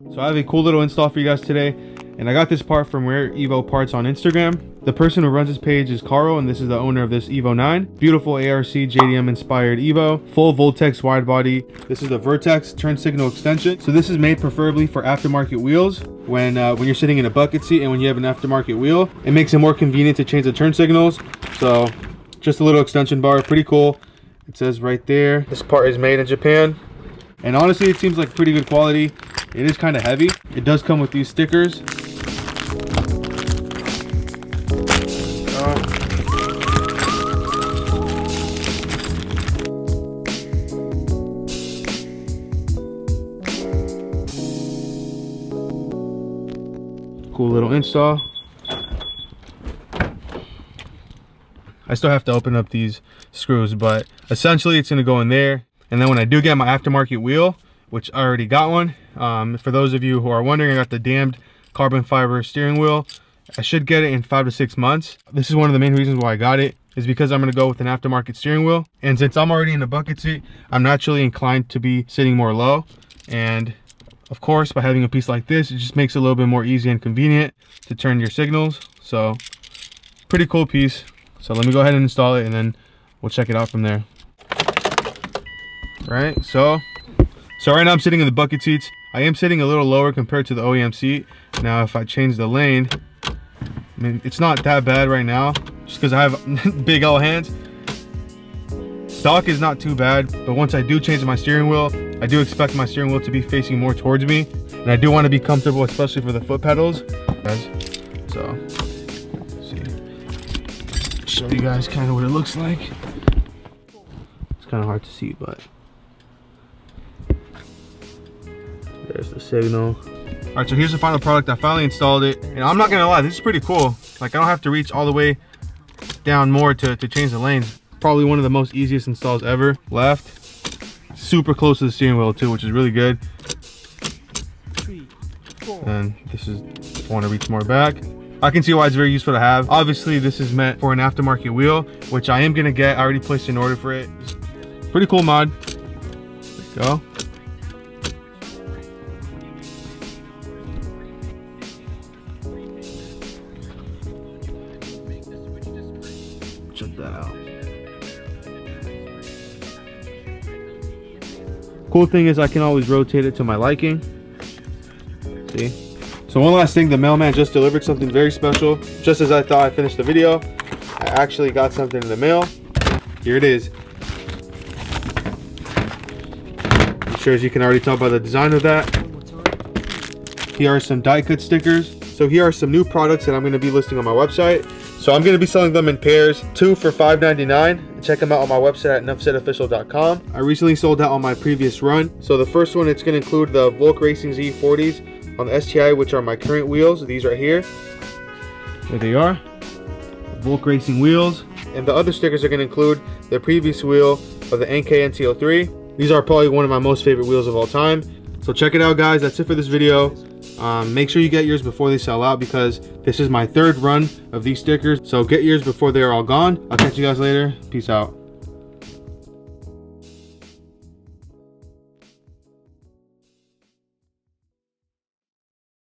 So I have a cool little install for you guys today, and I got this part from Rare Evo Parts on Instagram. The person who runs this page is Carl, and this is the owner of this Evo 9. Beautiful ARC JDM inspired Evo, full Voltex wide body. This is the Vertex turn signal extension. So this is made preferably for aftermarket wheels. When you're sitting in a bucket seat and when you have an aftermarket wheel, it makes it more convenient to change the turn signals. So just a little extension bar, pretty cool. It says right there, this part is made in Japan. And honestly, it seems like pretty good quality. It is kind of heavy. It does come with these stickers. Cool little install. I still have to open up these screws, but essentially it's going to go in there. And then when I do get my aftermarket wheel, which I already got one, for those of you who are wondering, I got the damned carbon fiber steering wheel. I should get it in 5 to 6 months. This is one of the main reasons why I got it, is because I'm going to go with an aftermarket steering wheel. And since I'm already in a bucket seat, I'm naturally inclined to be sitting more low. And of course, by having a piece like this, it just makes it a little bit more easy and convenient to turn your signals. So pretty cool piece. So let me go ahead and install it, and then we'll check it out from there. Right, so right now I'm sitting in the bucket seats. I am sitting a little lower compared to the OEM seat. Now if I change the lane, I mean, it's not that bad right now, just because I have big L hands. Stock is not too bad, but once I do change my steering wheel, I do expect my steering wheel to be facing more towards me, and I do want to be comfortable, especially for the foot pedals. So let's see, show you guys kind of what it looks like. It's kind of hard to see, but there's the signal. All right, so here's the final product. I finally installed it, and I'm not gonna lie, this is pretty cool. Like, I don't have to reach all the way down more to change the lanes. Probably one of the most easiest installs ever. Left, super close to the steering wheel too, which is really good. And this is, if I want to reach more back, I can see why it's very useful to have. Obviously, this is meant for an aftermarket wheel, which I am gonna get. I already placed an order for it. Pretty cool mod. There we go. Check that out. Cool thing is I can always rotate it to my liking. See? So one last thing, the mailman just delivered something very special. Just as I thought I finished the video, I actually got something in the mail. Here it is. I'm sure as you can already tell by the design of that. Here are some die cut stickers. So here are some new products that I'm going to be listing on my website. So I'm going to be selling them in pairs, 2 for $5.99. Check them out on my website at EddieNuffSaidOfficial.com. I recently sold out on my previous run. So the first one, it's going to include the Volk Racing Z40s on the STI, which are my current wheels. These right here. There they are. Volk Racing wheels. And the other stickers are going to include the previous wheel of the NK NT03. These are probably one of my most favorite wheels of all time. So check it out, guys. That's it for this video. Make sure you get yours before they sell out, because this is my 3rd run of these stickers. So get yours before they're all gone. I'll catch you guys later. Peace out.